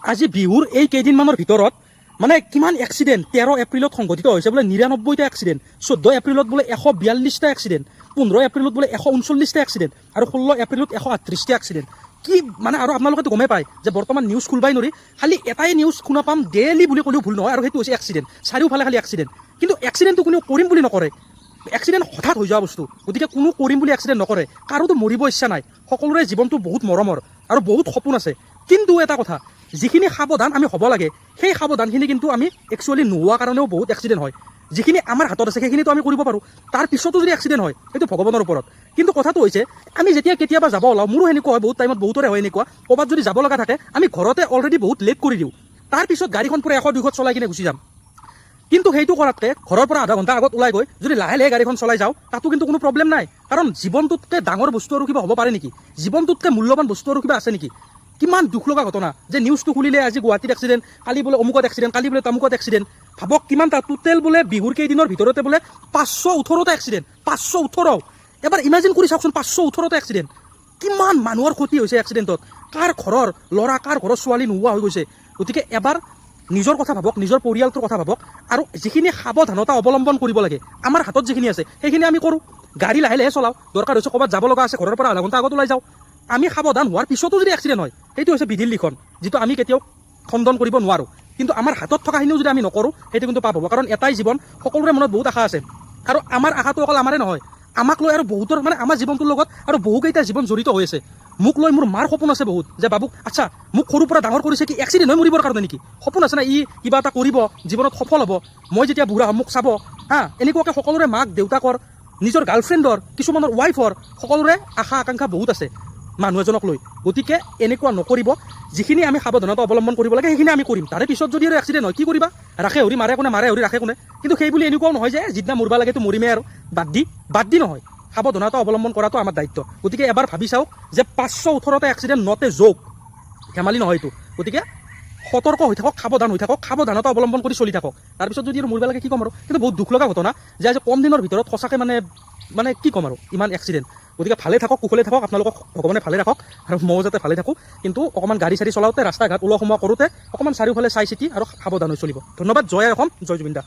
আজি বিহুৰ এই কেইদিনমানৰ ভিতৰত মানে কিমান এক্সিডেণ্ট 13 এপ্ৰিলত সংঘটিত হৈছে বোলে 99টা এক্সিডেণ্ট, 14 এপ্ৰিলত বোলে 142টা এক্সিডেণ্ট, 15 এপ্ৰিলত বোলে 139টা এক্সিডেণ্ট আৰু 16 এপ্ৰিলত 138টা এক্সিডেণ্ট। কি মানে আৰু আপোনালোকেতো গমেই পায় যে বৰ্তমান নিউজ খুলবাই নোৱাৰি, খালি এটাই নিউজ শুনা পাম ডেইলি বুলি ক'লেও ভুল নহয়, আৰু সেইটো হৈছে এক্সিডেণ্ট। চাৰিওফালে খালি এক্সিডেণ্ট, কিন্তু এক্সিডেণ্টটো কোনেও কৰিম বুলি নকৰে। এক্সিডেণ্ট হঠাৎ হৈ যোৱা বস্তু, গতিকে কোনো কৰিম বুলি এক্সিডেণ্ট নকৰে। কাৰোতো মৰিব ইচ্ছা নাই, সকলোৰে জীৱনটো বহুত মৰমৰ আৰু বহুত সপোন আছে। কিন্তু এটা কথা, যিখিনি সাৱধান আমি হ'ব লাগে সেই সাৱধানখিনি কিন্তু আমি একচুৱেলি নোহোৱা কাৰণেও বহুত এক্সিডেণ্ট হয়। যিখিনি আমাৰ হাতত আছে সেইখিনিতো আমি কৰিব পাৰোঁ, তাৰ পিছতো যদি এক্সিডেণ্ট হয় সেইটো ভগৱানৰ ওপৰত। কিন্তু কথাটো হৈছে আমি যেতিয়া কেতিয়াবা যাব ওলাওঁ, মোৰো সেনেকুৱা হয়, বহুত টাইমত বহুতৰে হয় এনেকুৱা, ক'ৰবাত যদি যাব লগা থাকে আমি ঘৰতে অলৰেডি বহুত লেট কৰি দিওঁ, তাৰপিছত গাড়ীখন পূৰা 100-200 চলাই কিনে গুচি যাম। কিন্তু সেইটো কৰাতকৈ ঘৰৰ পৰা আধা ঘণ্টা আগত ওলাই গৈ যদি লাহে লাহে গাড়ীখন চলাই যাওঁ তাতো কিন্তু কোনো প্ৰব্লেম নাই। কাৰণ জীৱনটোতকৈ ডাঙৰ বস্তু আৰু কিবা হ'ব পাৰে নেকি? জীৱনটোতকৈ মূল্যৱান বস্তু আৰু কিবা আছে নেকি? কিমান দুখ লগা ঘটনা যে নিউজটো খুলিলে আজি গুৱাহাটীত এক্সিডেণ্ট, কালি বোলে অমুকত এক্সিডেণ্ট, কালি বোলে তামুকত এক্সিডেণ্ট। ভাবক কিমান তাত টোটেল বোলে বিহুৰ কেইদিনৰ ভিতৰতে বোলে 518টা এক্সিডেণ্ট। 518। এবাৰ ইমাজিন কৰি চাওকচোন, 518টা এক্সিডেণ্ট। কিমান মানুহৰ ক্ষতি হৈছে এক্সিডেণ্টত, কাৰ ঘৰৰ ল'ৰা কাৰ ঘৰৰ ছোৱালী নোহোৱা হৈ গৈছে। গতিকে এবাৰ নিজৰ কথা ভাবক, নিজৰ পৰিয়ালটোৰ কথা ভাবক, আৰু যিখিনি সাৱধানতা অৱলম্বন কৰিব লাগে আমাৰ হাতত যিখিনি আছে সেইখিনি আমি কৰোঁ। গাড়ী লাহে লাহে চলাওঁ, দৰকাৰ হৈছে ক'ৰবাত যাব লগা আছে ঘৰৰ পৰা আধা ঘণ্টা আগত ওলাই যাওঁ। আমি সাৱধান হোৱাৰ পিছতো যদি এক্সিডেণ্ট হয় সেইটো হৈছে বিধিৰ লিখন, যিটো আমি কেতিয়াও খণ্ডন কৰিব নোৱাৰোঁ। কিন্তু আমাৰ হাতত থকাখিনিও যদি আমি নকৰোঁ সেইটো কিন্তু পাপ হ'ব। কাৰণ এটাই জীৱন, সকলোৰে মনত বহুত আশা আছে, আৰু আমাৰ আশাটো অকল আমাৰে নহয়, আমাক লৈ আৰু বহুতৰ মানে আমাৰ জীৱনটোৰ লগত আৰু বহুকেইটা জীৱন জড়িত হৈ আছে। মোক লৈ মোৰ মাৰ সপোন আছে বহুত, যে বাবুক আচ্ছা মোক সৰুৰ পৰা ডাঙৰ কৰিছে কি এক্সিডেণ্ট হৈ মৰিবৰ কাৰণে নেকি? সপোন আছে না, ই কিবা এটা কৰিব জীৱনত সফল হ'ব, মই যেতিয়া বুঢ়া হ'ম মোক চাব। এনেকুৱাকৈ সকলোৰে মাক দেউতাকৰ, নিজৰ গাৰ্লফ্ৰেণ্ডৰ, কিছুমানৰ ৱাইফৰ, সকলোৰে আশা আকাংক্ষা বহুত আছে মানুহ এজনক লৈ। গতিকে এনেকুৱা নকৰিব। যিখিনি আমি সাৱধানতা অৱলম্বন কৰিব লাগে সেইখিনি আমি কৰিম। তাৰে পিছত যদি আৰু এক্সিডেণ্ট হয় কি কৰিবা? ৰাখে হৰি মাৰে কোনে, মাৰে হৰি ৰাখে কোনে? কিন্তু সেই বুলি এনেকুৱাও নহয় যে যিদিনা মৰিব লাগেতো মৰিমেই আৰু বাদ দি নহয়। সাৱধানতা অৱলম্বন কৰাটো আমাৰ দায়িত্ব। গতিকে এবাৰ ভাবি চাওক যে 518টা এক্সিডেণ্ট নট এ জোক, ধেমালি নহয় এইটো। গতিকে সতৰ্ক হৈ থাকক, সাৱধান হৈ থাকক, সাৱধানতা অৱলম্বন কৰি চলি থাকক। তাৰপিছত যদি আৰু মৰিব লাগে কি ক'ম আৰু। কিন্তু বহুত দুখ লগা ঘটনা যে আজি কম দিনৰ ভিতৰত সঁচাকৈ মানে কি ক'ম আৰু, ইমান এক্সিডেণ্ট। গতিকে ভালে থাকক, কুশলে থাকক, আপোনালোকক ভগৱানে ভালে ৰাখক আৰু ময়ো যাতে ভালে থাকোঁ। কিন্তু অকণমান গাড়ী চাড়ী চলাওঁতে, ৰাস্তা ঘাট ওলোৱা সোমোৱা কৰোঁতে অকণমান চাৰিওফালে চাই চিতি আৰু সাৱধান হৈ চলিব। ধন্যবাদ। জয় অসম, জয় জুবিন দা।